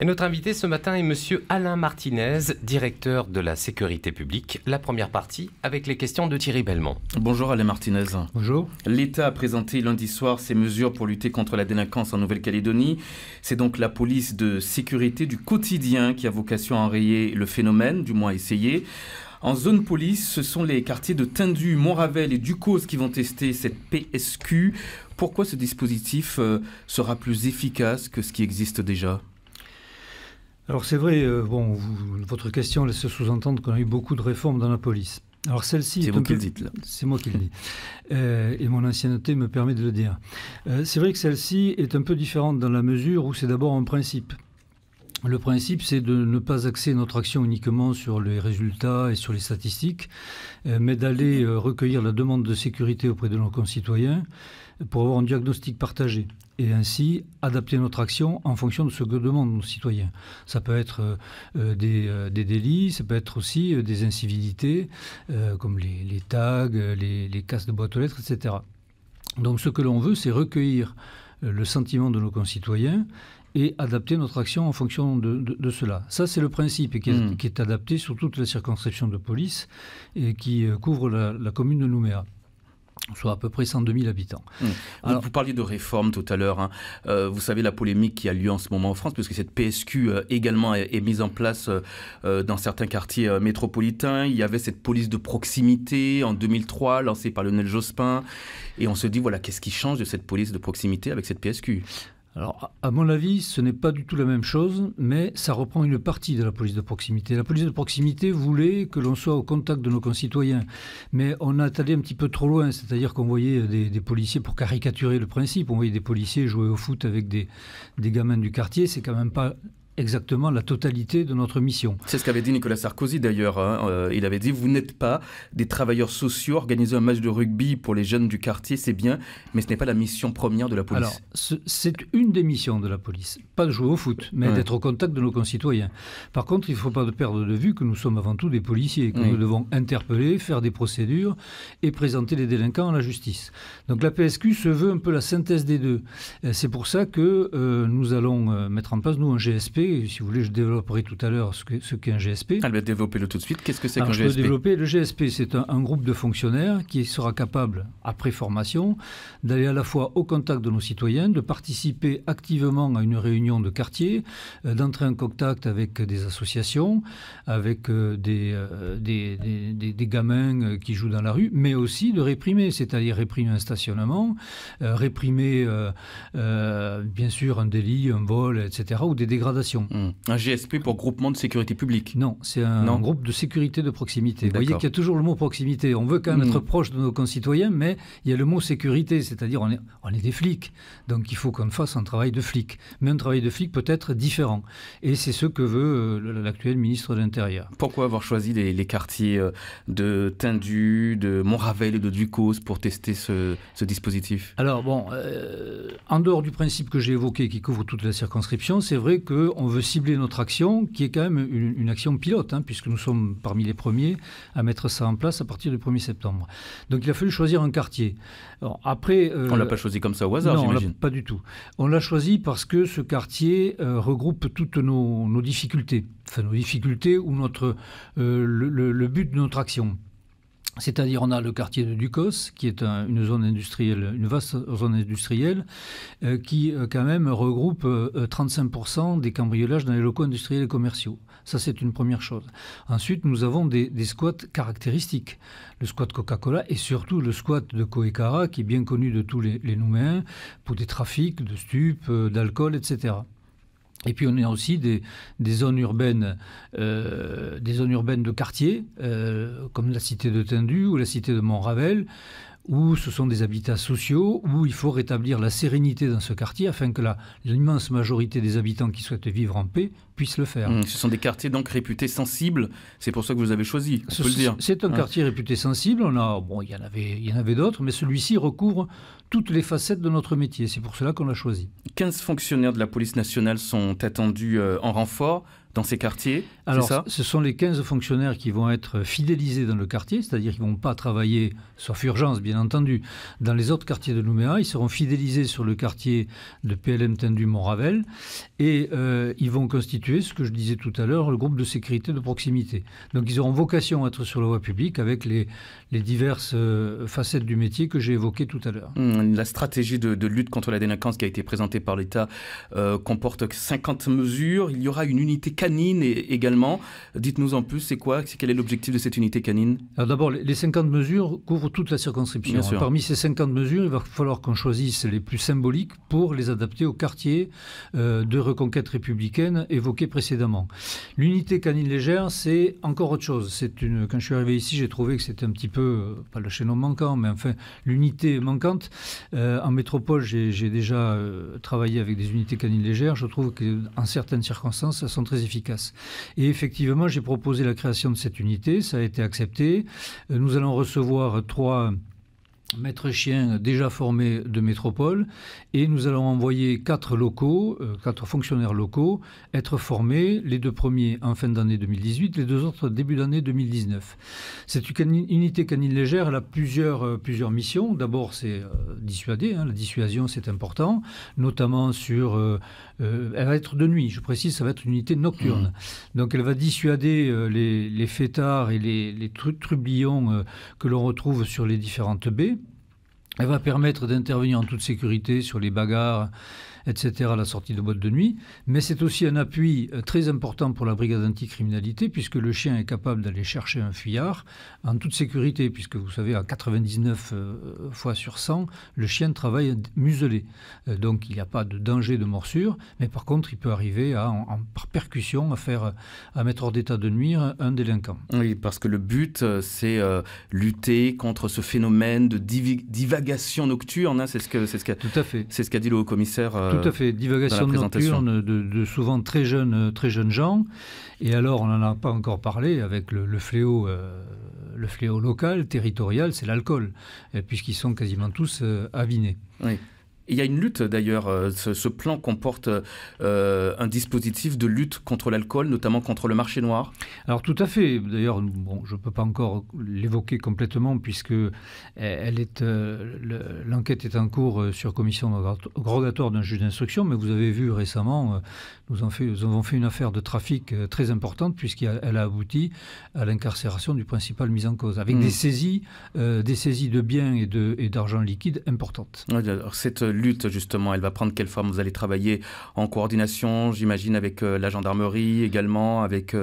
Et notre invité ce matin est Monsieur Alain Martinez, directeur de la sécurité publique. La première partie avec les questions de Thierry Belmont. Bonjour Alain Martinez. Bonjour. L'État a présenté lundi soir ses mesures pour lutter contre la délinquance en Nouvelle-Calédonie. C'est donc la police de sécurité du quotidien qui a vocation à enrayer le phénomène, du moins essayer. En zone police, ce sont les quartiers de Tindu, Montravel et Ducos qui vont tester cette PSQ. Pourquoi ce dispositif sera plus efficace que ce qui existe déjà ? Alors c'est vrai, votre question laisse sous-entendre qu'on a eu beaucoup de réformes dans la police. Alors celle-ci... C'est vous qui le dites là. C'est moi qui le dis. Et mon ancienneté me permet de le dire. C'est vrai que celle-ci est un peu différente dans la mesure où c'est d'abord un principe. Le principe, c'est de ne pas axer notre action uniquement sur les résultats et sur les statistiques, mais d'aller recueillir la demande de sécurité auprès de nos concitoyens pour avoir un diagnostic partagé et ainsi adapter notre action en fonction de ce que demandent nos citoyens. Ça peut être des délits, ça peut être aussi des incivilités, comme les tags, les casses de boîte aux lettres, etc. Donc ce que l'on veut, c'est recueillir le sentiment de nos concitoyens et adapter notre action en fonction de cela. Ça, c'est le principe et qui est adapté sur toute la circonscription de police et qui couvre la commune de Nouméa, soit à peu près 102 000 habitants. Alors, vous parliez de réforme tout à l'heure. Hein. Vous savez la polémique qui a lieu en ce moment en France, puisque cette PSQ également est mise en place dans certains quartiers métropolitains. Il y avait cette police de proximité en 2003, lancée par Lionel Jospin. Et on se dit, voilà, qu'est-ce qui change de cette police de proximité avec cette PSQ ? Alors, à mon avis, ce n'est pas du tout la même chose, mais ça reprend une partie de la police de proximité. La police de proximité voulait que l'on soit au contact de nos concitoyens, mais on a allé un petit peu trop loin, c'est-à-dire qu'on voyait des policiers, pour caricaturer le principe, on voyait des policiers jouer au foot avec des gamins du quartier, c'est quand même pas exactement la totalité de notre mission. C'est ce qu'avait dit Nicolas Sarkozy d'ailleurs. Hein. Il avait dit, vous n'êtes pas des travailleurs sociaux, organiser un match de rugby pour les jeunes du quartier, c'est bien, mais ce n'est pas la mission première de la police. Alors, c'est une des missions de la police, pas de jouer au foot, mais d'être au contact de nos concitoyens. Par contre, il ne faut pas perdre de vue que nous sommes avant tout des policiers, que nous devons interpeller, faire des procédures et présenter les délinquants à la justice. Donc la PSQ se veut un peu la synthèse des deux. C'est pour ça que nous allons mettre en place, nous, un GSP. Si vous voulez, je développerai tout à l'heure ce qu'est un GSP. Développez-le tout de suite. Qu'est-ce que c'est qu'un GSP ? Je peux développer. Le GSP, c'est un groupe de fonctionnaires qui sera capable, après formation, d'aller à la fois au contact de nos citoyens, de participer activement à une réunion de quartier, d'entrer en contact avec des associations, avec des gamins qui jouent dans la rue, mais aussi de réprimer, c'est-à-dire réprimer un stationnement, réprimer, bien sûr, un délit, un vol, etc., ou des dégradations. Un GSP pour groupement de sécurité publique ? Non, c'est un groupe de sécurité de proximité. Vous voyez qu'il y a toujours le mot proximité. On veut quand même être proche de nos concitoyens, mais il y a le mot sécurité, c'est-à-dire on est des flics. Donc il faut qu'on fasse un travail de flic. Mais un travail de flic peut être différent. Et c'est ce que veut l'actuel ministre de l'Intérieur. Pourquoi avoir choisi les quartiers de Tindu, de Montravel et de Ducos pour tester ce dispositif ? Alors en dehors du principe que j'ai évoqué, qui couvre toute la circonscription, c'est vrai qu'on veut cibler notre action, qui est quand même une action pilote, puisque nous sommes parmi les premiers à mettre ça en place à partir du 1er septembre. Donc il a fallu choisir un quartier. Alors, après, on ne l'a pas choisi comme ça au hasard, j'imagine. Non, pas du tout. On l'a choisi parce que ce quartier regroupe toutes nos difficultés. Enfin, nos difficultés ou le but de notre action. C'est-à-dire, on a le quartier de Ducos, qui est une zone industrielle, une vaste zone industrielle, qui quand même regroupe 35% des cambriolages dans les locaux industriels et commerciaux. Ça, c'est une première chose. Ensuite, nous avons des squats caractéristiques. Le squat Coca-Cola et surtout le squat de Koekara, qui est bien connu de tous les Nouméens, pour des trafics de stupes, d'alcool, etc. Et puis on a aussi des zones urbaines de quartier, comme la cité de Tindu ou la cité de Montravel, où ce sont des habitats sociaux, où il faut rétablir la sérénité dans ce quartier afin que l'immense majorité des habitants qui souhaitent vivre en paix puissent le faire. Ce sont des quartiers donc réputés sensibles, c'est pour ça que vous avez choisi, on peut le dire. C'est un quartier réputé sensible, il y en avait d'autres, mais celui-ci recouvre toutes les facettes de notre métier, c'est pour cela qu'on l'a choisi. 15 fonctionnaires de la police nationale sont attendus en renfort, dans ces quartiers? Alors, ça ce sont les 15 fonctionnaires qui vont être fidélisés dans le quartier, c'est-à-dire qu'ils ne vont pas travailler, sauf urgence bien entendu, dans les autres quartiers de Nouméa. Ils seront fidélisés sur le quartier de PLM Tendu-Montravel et ils vont constituer, ce que je disais tout à l'heure, le groupe de sécurité de proximité. Donc ils auront vocation à être sur la voie publique avec les diverses facettes du métier que j'ai évoquées tout à l'heure. La stratégie de lutte contre la délinquance qui a été présentée par l'État comporte 50 mesures. Il y aura une unité canine également. Dites-nous en plus, c'est quoi? Quel est l'objectif de cette unité canine? Alors d'abord, les 50 mesures couvrent toute la circonscription. Parmi ces 50 mesures, il va falloir qu'on choisisse les plus symboliques pour les adapter au quartier de reconquête républicaine évoqué précédemment. L'unité canine légère, c'est encore autre chose. Quand je suis arrivé ici, j'ai trouvé que c'était un petit peu, pas le chaînon manquant, mais enfin l'unité manquante. En métropole, j'ai déjà travaillé avec des unités canines légères. Je trouve qu'en certaines circonstances, elles sont très efficaces. Et effectivement, j'ai proposé la création de cette unité. Ça a été accepté. Nous allons recevoir 3 maîtres chiens déjà formés de métropole et nous allons envoyer 4 fonctionnaires locaux être formés, les 2 premiers en fin d'année 2018, les 2 autres début d'année 2019. Cette unité canine légère, elle a plusieurs missions. D'abord, c'est dissuader, la dissuasion c'est important, notamment elle va être de nuit, je précise, ça va être une unité nocturne. Donc elle va dissuader les fêtards et les trublions que l'on retrouve sur les différentes baies. Elle va permettre d'intervenir en toute sécurité sur les bagarres, etc., à la sortie de boîte de nuit. Mais c'est aussi un appui très important pour la brigade anticriminalité, puisque le chien est capable d'aller chercher un fuyard en toute sécurité, puisque vous savez, à 99 fois sur 100, le chien travaille muselé. Donc il n'y a pas de danger de morsure, mais par contre, il peut arriver par percussion à mettre hors d'état de nuire un délinquant. Oui, parce que le but, c'est lutter contre ce phénomène de divagation nocturne. C'est Tout à fait. C'est ce qu'a dit le haut-commissaire. Tout à fait, divagation nocturne de souvent très jeunes gens. Et alors, on n'en a pas encore parlé avec le fléau local, territorial, c'est l'alcool, puisqu'ils sont quasiment tous avinés. Oui. Il y a une lutte d'ailleurs, ce plan comporte un dispositif de lutte contre l'alcool, notamment contre le marché noir. Alors tout à fait, d'ailleurs je ne peux pas encore l'évoquer complètement puisque l'enquête est en cours sur commission rogatoire d'un juge d'instruction, mais vous avez vu récemment, nous avons fait une affaire de trafic très importante puisqu'elle a abouti à l'incarcération du principal mis en cause, avec des saisies de biens et d'argent liquide importantes. Alors, cette lutte, justement, elle va prendre quelle forme? Vous allez travailler en coordination, j'imagine, avec la gendarmerie, également avec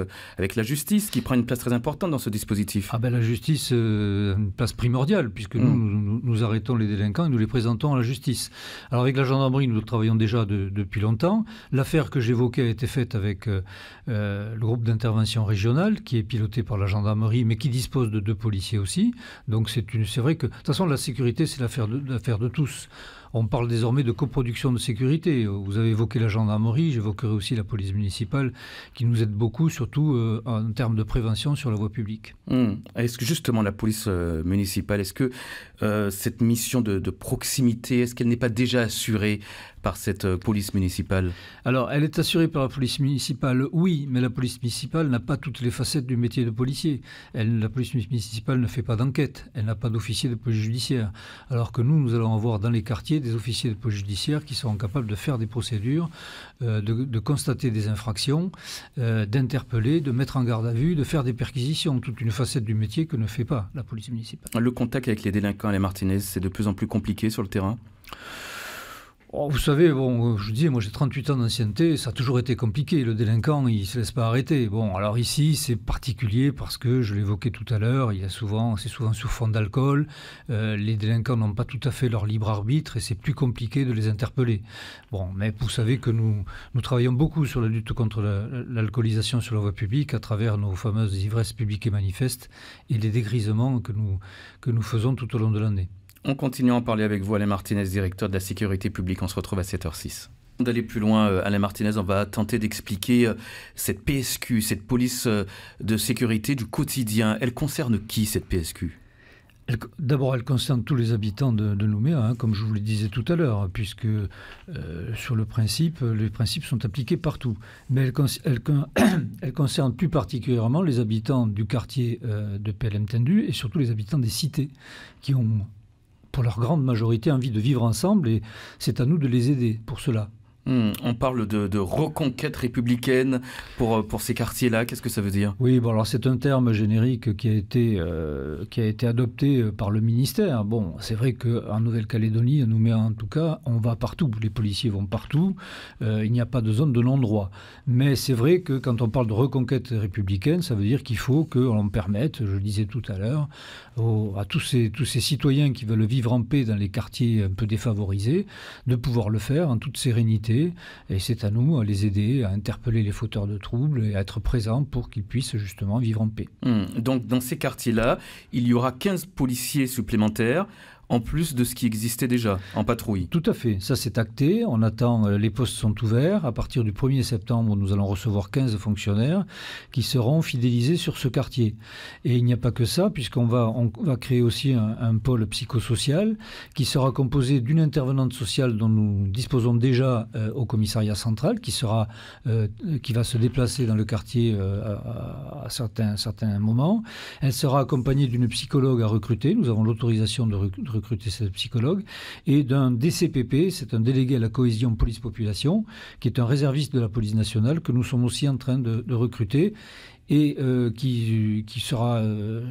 la justice, qui prend une place très importante dans ce dispositif. La justice, une place primordiale, puisque nous arrêtons les délinquants et nous les présentons à la justice. Alors avec la gendarmerie, nous travaillons déjà depuis longtemps. L'affaire que j'évoquais a été faite avec le groupe d'intervention régional, qui est piloté par la gendarmerie, mais qui dispose de 2 policiers aussi. Donc c'est vrai que, de toute façon, la sécurité, c'est l'affaire de tous. On parle désormais de coproduction de sécurité. Vous avez évoqué la gendarmerie, j'évoquerai aussi la police municipale qui nous aide beaucoup, surtout en termes de prévention sur la voie publique. Est-ce que justement la police municipale, est-ce que cette mission de proximité, est-ce qu'elle n'est pas déjà assurée par cette police municipale? Alors, elle est assurée par la police municipale, oui, mais la police municipale n'a pas toutes les facettes du métier de policier. La police municipale ne fait pas d'enquête, elle n'a pas d'officier de police judiciaire. Alors que nous allons avoir dans les quartiers des officiers de police judiciaire qui seront capables de faire des procédures, de constater des infractions, d'interpeller, de mettre en garde à vue, de faire des perquisitions, toute une facette du métier que ne fait pas la police municipale. Le contact avec les délinquants à la Martinaise, c'est de plus en plus compliqué sur le terrain? Vous savez, je vous disais, moi j'ai 38 ans d'ancienneté, ça a toujours été compliqué. Le délinquant, il ne se laisse pas arrêter. Alors ici, c'est particulier parce que, je l'évoquais tout à l'heure, c'est souvent sous fond d'alcool. Les délinquants n'ont pas tout à fait leur libre arbitre et c'est plus compliqué de les interpeller. Mais vous savez que nous travaillons beaucoup sur la lutte contre l'alcoolisation sur la voie publique à travers nos fameuses ivresses publiques et manifestes et les dégrisements que nous faisons tout au long de l'année. On continue à en parler avec vous, Alain Martinez, directeur de la sécurité publique. On se retrouve à 7h06. D'aller plus loin, Alain Martinez, on va tenter d'expliquer cette PSQ, cette police de sécurité du quotidien. Elle concerne qui, cette PSQ ? D'abord, elle concerne tous les habitants de Nouméa, hein, comme je vous le disais tout à l'heure, puisque sur le principe, les principes sont appliqués partout. Mais elle concerne plus particulièrement les habitants du quartier de PLM Tendu et surtout les habitants des cités qui ont, pour leur grande majorité, envie de vivre ensemble, et c'est à nous de les aider pour cela. On parle de reconquête républicaine pour ces quartiers-là. Qu'est-ce que ça veut dire? Oui, bon, alors c'est un terme générique qui a été adopté par le ministère. Bon, c'est vrai qu'en Nouvelle-Calédonie, à Nouméa en tout cas, on va partout. Les policiers vont partout. Il n'y a pas de zone de non-droit. Mais c'est vrai que quand on parle de reconquête républicaine, ça veut dire qu'il faut qu'on permette, je le disais tout à l'heure, à tous ces citoyens qui veulent vivre en paix dans les quartiers un peu défavorisés, de pouvoir le faire en toute sérénité. Et c'est à nous à les aider, à interpeller les fauteurs de troubles et à être présents pour qu'ils puissent justement vivre en paix. Donc dans ces quartiers-là, il y aura 15 policiers supplémentaires, en plus de ce qui existait déjà en patrouille. Tout à fait, ça c'est acté, on attend, les postes sont ouverts. À partir du 1er septembre, nous allons recevoir 15 fonctionnaires qui seront fidélisés sur ce quartier. Et il n'y a pas que ça, puisqu'on va créer aussi un pôle psychosocial qui sera composé d'une intervenante sociale dont nous disposons déjà au commissariat central, qui va se déplacer dans le quartier à certains moments. Elle sera accompagnée d'une psychologue à recruter, nous avons l'autorisation de recruter cette psychologue, et d'un DCPP, c'est un délégué à la cohésion police-population, qui est un réserviste de la police nationale que nous sommes aussi en train de recruter et qui sera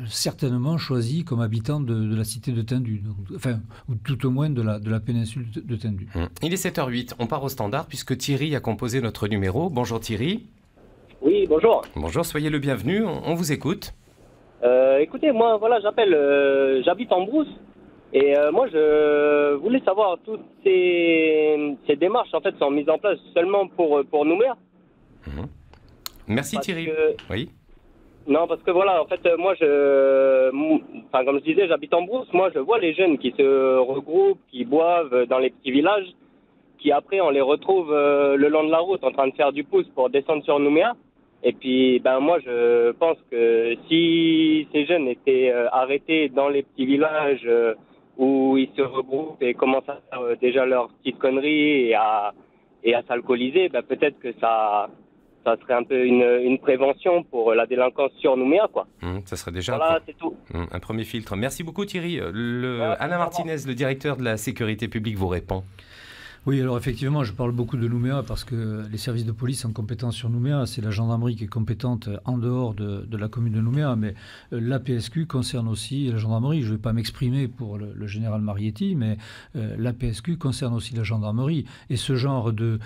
certainement choisi comme habitant de la cité de Tendu, enfin, ou tout au moins de la péninsule de Tendu. Il est 7h08, on part au standard puisque Thierry a composé notre numéro. Bonjour Thierry. Oui, bonjour. Bonjour, soyez le bienvenu, on vous écoute. Écoutez, moi, voilà, j'habite en brousse. Et moi, je voulais savoir, toutes ces démarches, en fait, sont mises en place seulement pour Nouméa. Merci parce Thierry. Oui. Non, parce que voilà, en fait, moi, comme je disais, j'habite en brousse. Moi, je vois les jeunes qui se regroupent, qui boivent dans les petits villages, qui après, on les retrouve le long de la route en train de faire du pouce pour descendre sur Nouméa. Et puis, moi, je pense que si ces jeunes étaient arrêtés dans les petits villages où ils se regroupent et commencent à faire déjà leurs petites conneries et à s'alcooliser, peut-être que ça serait un peu une prévention pour la délinquance sur Nouméa, quoi. Ça serait déjà voilà, c'est tout. Un premier filtre. Merci beaucoup Thierry. Alain Martinez, le directeur de la sécurité publique, vous répond. Oui, alors effectivement, je parle beaucoup de Nouméa parce que les services de police sont compétents sur Nouméa. C'est la gendarmerie qui est compétente en dehors de la commune de Nouméa. Mais la PSQ concerne aussi la gendarmerie. Je ne vais pas m'exprimer pour le général Marietti, mais la PSQ concerne aussi la gendarmerie. Et ce genre de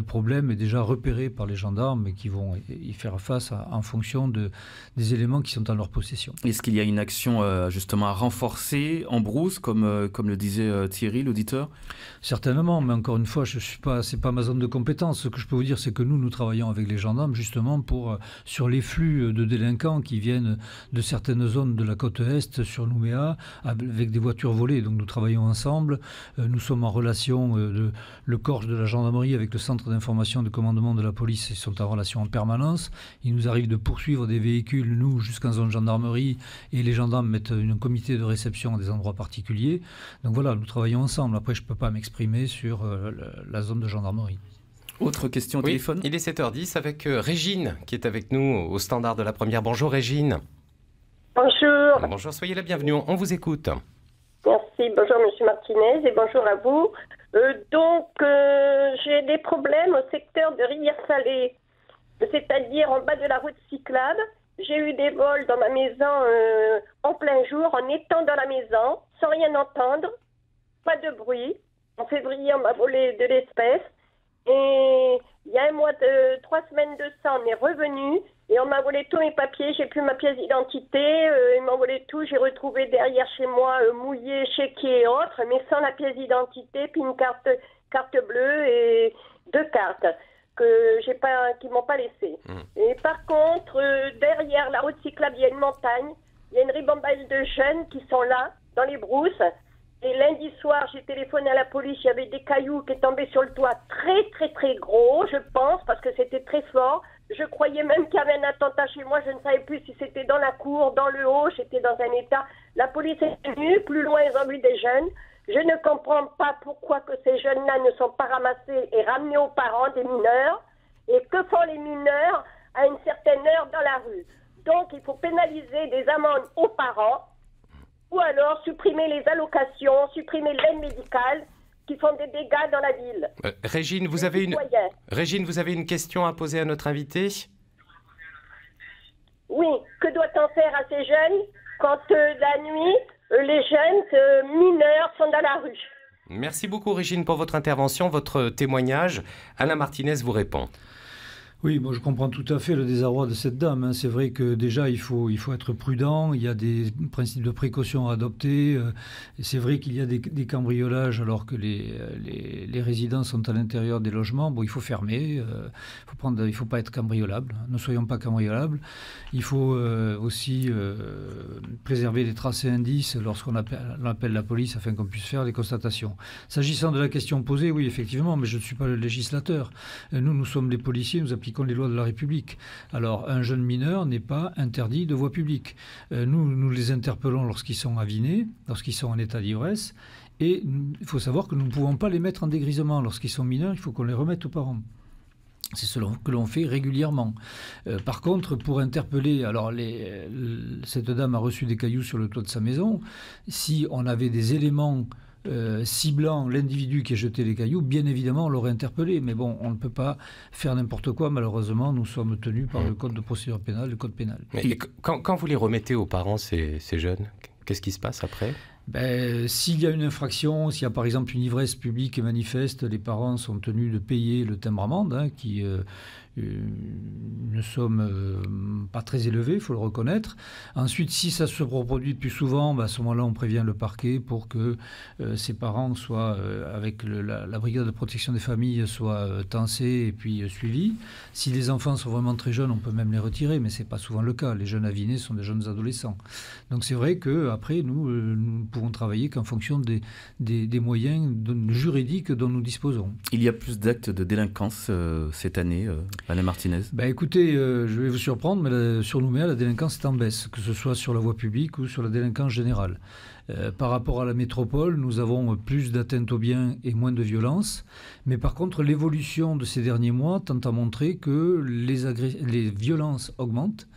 problème est déjà repéré par les gendarmes qui vont y faire face en fonction des éléments qui sont en leur possession. Est-ce qu'il y a une action justement à renforcer en brousse, comme le disait Thierry, l'auditeur ? Certainement, mais encore une fois, c'est pas ma zone de compétence. Ce que je peux vous dire, c'est que nous travaillons avec les gendarmes justement sur les flux de délinquants qui viennent de certaines zones de la côte Est sur Nouméa avec des voitures volées. Donc nous travaillons ensemble. Nous sommes en relation, le corps de la gendarmerie avec le centre d'information de commandement de la police. Ils sont en relation en permanence. Il nous arrive de poursuivre des véhicules, nous, jusqu'en zone gendarmerie, et les gendarmes mettent un comité de réception à des endroits particuliers. Donc voilà, nous travaillons ensemble. Après, je ne peux pas m'exprimer sur la zone de gendarmerie. Autre question au téléphone. Il est 7h10 avec Régine qui est avec nous au standard de la première. Bonjour Régine. Bonjour. Bonjour, soyez la bienvenue, on vous écoute. Merci, bonjour Monsieur Martinez et bonjour à vous. J'ai des problèmes au secteur de Rivière-Salée, c'est-à-dire en bas de la route cyclable. J'ai eu des vols dans ma maison en plein jour, en étant dans la maison, sans rien entendre, pas de bruit. En février, on m'a volé de l'espèce. Et il y a 3 semaines de ça, on est revenu. Et on m'a volé tous mes papiers. J'ai plus ma pièce d'identité. Ils m'ont volé tout. J'ai retrouvé derrière chez moi mouillé, chéquier et autres, mais sans la pièce d'identité. Puis une carte bleue et 2 cartes qui m'ont pas laissé. Et par contre, derrière la route cyclable, il y a une montagne. Il y a une ribambelle de jeunes qui sont là, dans les brousses. Et lundi soir, j'ai téléphoné à la police, il y avait des cailloux qui tombaient sur le toit très, très, très gros, je pense, parce que c'était très fort. Je croyais même qu'il y avait un attentat chez moi, je ne savais plus si c'était dans la cour, dans le haut, j'étais dans un état. La police est venue, plus loin, ils ont vu des jeunes. Je ne comprends pas pourquoi que ces jeunes-là ne sont pas ramassés et ramenés aux parents des mineurs. Et que font les mineurs à une certaine heure dans la rue? Donc, il faut pénaliser des amendes aux parents, ou alors supprimer les allocations, supprimer l'aide médicale qui font des dégâts dans la ville. Régine, vous avez une question à poser à notre invité? Oui, que doit-on faire à ces jeunes quand la nuit, les jeunes mineurs sont dans la rue? Merci beaucoup Régine pour votre intervention, votre témoignage. Alain Martinez vous répond. Oui, moi je comprends tout à fait le désarroi de cette dame, hein. C'est vrai que déjà il faut être prudent, il y a des principes de précaution à adopter. C'est vrai qu'il y a des cambriolages alors que les résidents sont à l'intérieur des logements. Bon, il faut fermer, il faut pas être cambriolable, hein. Ne soyons pas cambriolables. Il faut aussi préserver les traces et indices lorsqu'on appelle la police afin qu'on puisse faire des constatations. S'agissant de la question posée, oui, effectivement, mais je ne suis pas le législateur. Nous sommes les policiers, nous appliquons les lois de la République. Alors, un jeune mineur n'est pas interdit de voie publique. Nous les interpellons lorsqu'ils sont avinés, lorsqu'ils sont en état d'ivresse, et il faut savoir que nous ne pouvons pas les mettre en dégrisement. Lorsqu'ils sont mineurs, il faut qu'on les remette aux parents. C'est ce que l'on fait régulièrement. Par contre, pour interpeller... Alors, cette dame a reçu des cailloux sur le toit de sa maison. Si on avait des éléments ciblant l'individu qui a jeté les cailloux, bien évidemment, on l'aurait interpellé. Mais bon, on ne peut pas faire n'importe quoi. Malheureusement, nous sommes tenus par le code de procédure pénale, le code pénal. Mais quand vous les remettez aux parents, ces jeunes, qu'est-ce qui se passe après ? S'il y a une infraction, s'il y a par exemple une ivresse publique et manifeste, les parents sont tenus de payer le timbre-amende, hein, qui une somme pas très élevée, il faut le reconnaître. Ensuite, si ça se reproduit plus souvent, à ce moment-là, on prévient le parquet pour que ces parents soient, avec la brigade de protection des familles, soient tensés et puis suivis. Si les enfants sont vraiment très jeunes, on peut même les retirer, mais ce n'est pas souvent le cas. Les jeunes avinés sont des jeunes adolescents. Donc c'est vrai qu'après, nous pouvons travailler qu'en fonction des moyens juridiques dont nous disposons. Il y a plus d'actes de délinquance cette année, Alain Martinez? Écoutez, je vais vous surprendre, mais sur Nouméa, la délinquance est en baisse, que ce soit sur la voie publique ou sur la délinquance générale. Par rapport à la métropole, nous avons plus d'atteintes aux biens et moins de violence. Mais par contre, l'évolution de ces derniers mois tend à montrer que les violences augmentent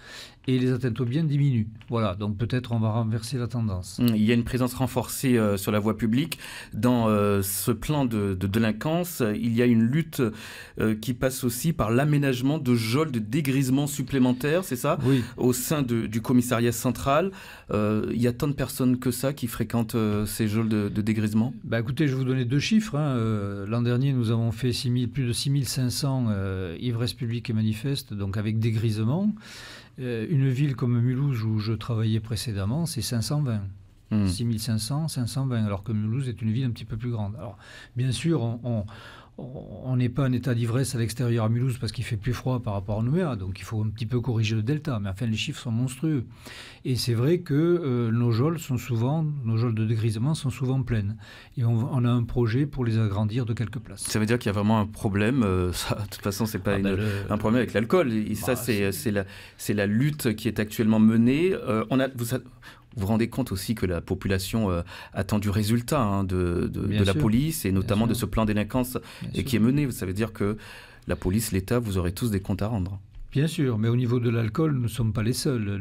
et les atteintes aux biens diminuent. Voilà, donc peut-être on va renverser la tendance. Il y a une présence renforcée sur la voie publique. Dans ce plan de délinquance, il y a une lutte qui passe aussi par l'aménagement de geôles de dégrisement supplémentaires, c'est ça? Oui. Au sein du commissariat central. Il y a tant de personnes que ça qui fréquentent ces geôles de dégrisement? Écoutez, je vais vous donner deux chiffres. L'an dernier, nous avons fait plus de 6500 ivresses publiques et manifestes, donc avec dégrisement. Une ville comme Mulhouse, où je travaillais précédemment, c'est 520. 6500, 520, alors que Mulhouse est une ville un petit peu plus grande. Alors, bien sûr, on n'est pas en état d'ivresse à l'extérieur à Mulhouse parce qu'il fait plus froid par rapport à Nouméa, donc il faut un petit peu corriger le delta, mais enfin les chiffres sont monstrueux. Et c'est vrai que nos geôles de dégrisement sont souvent pleines. Et on a un projet pour les agrandir de quelques places. Ça veut dire qu'il y a vraiment un problème, ça, de toute façon c'est pas un problème avec l'alcool, et ça c'est la lutte qui est actuellement menée. Vous vous rendez compte aussi que la population attend du résultat de la police et notamment de ce plan délinquance qui est mené. Ça veut dire que la police, l'État, vous aurez tous des comptes à rendre. Bien sûr, mais au niveau de l'alcool, nous ne sommes pas les seuls.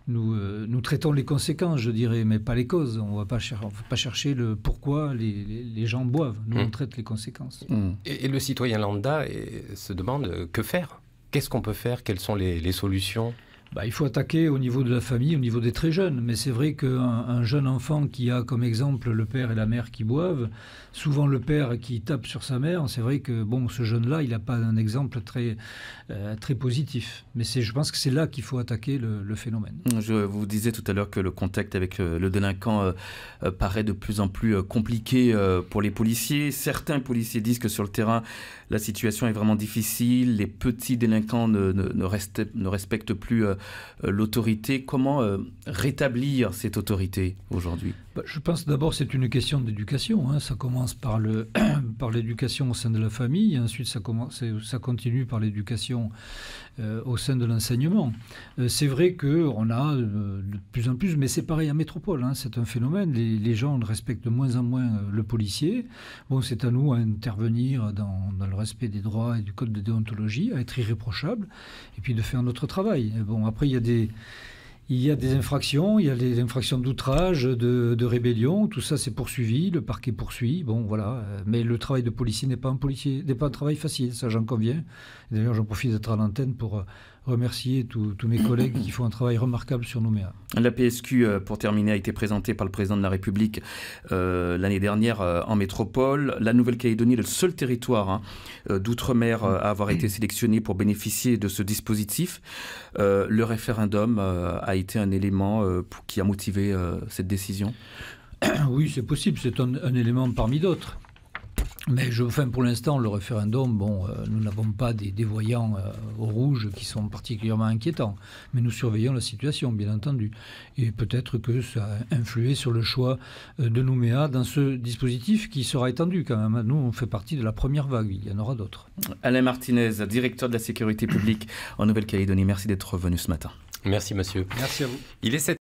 Nous traitons les conséquences, je dirais, mais pas les causes. On ne va pas chercher le pourquoi les gens boivent. Nous, on traite les conséquences. Et le citoyen lambda se demande que faire? Qu'est-ce qu'on peut faire? Quelles sont les solutions? Il faut attaquer au niveau de la famille, au niveau des très jeunes. Mais c'est vrai qu'un jeune enfant qui a comme exemple le père et la mère qui boivent, souvent le père qui tape sur sa mère, c'est vrai que ce jeune-là, il n'a pas un exemple très positif. Mais je pense que c'est là qu'il faut attaquer le phénomène. Je vous disais tout à l'heure que le contact avec le délinquant paraît de plus en plus compliqué pour les policiers. Certains policiers disent que sur le terrain, la situation est vraiment difficile. Les petits délinquants ne respectent plus l'autorité. Comment rétablir cette autorité aujourd'hui? Je pense d'abord que c'est une question d'éducation. Ça commence par l'éducation au sein de la famille, et ensuite ça continue par l'éducation au sein de l'enseignement. C'est vrai qu'on a de plus en plus, mais c'est pareil en métropole, c'est un phénomène, les gens respectent de moins en moins le policier. Bon, c'est à nous à intervenir dans le respect des droits et du code de déontologie, à être irréprochable, et puis de faire notre travail. Bon, après, il y a des infractions, il y a des infractions d'outrage, de rébellion, tout ça c'est poursuivi, le parquet poursuit, bon voilà. Mais le travail de policier n'est pas un travail facile, ça j'en conviens. D'ailleurs j'en profite d'être à l'antenne pour remercier tous mes collègues qui font un travail remarquable sur Nouméa. La PSQ, pour terminer, a été présentée par le président de la République l'année dernière en métropole. La Nouvelle-Calédonie est le seul territoire d'outre-mer à avoir été sélectionné pour bénéficier de ce dispositif. Le référendum a été un élément qui a motivé cette décision. Oui, c'est possible, c'est un élément parmi d'autres. Mais pour l'instant, le référendum, nous n'avons pas des voyants au rouge qui sont particulièrement inquiétants. Mais nous surveillons la situation, bien entendu. Et peut-être que ça a influé sur le choix de Nouméa dans ce dispositif qui sera étendu quand même. Nous, on fait partie de la première vague. Il y en aura d'autres. Alain Martinez, directeur de la sécurité publique en Nouvelle-Calédonie. Merci d'être venu ce matin. Merci, monsieur. Merci à vous. Il est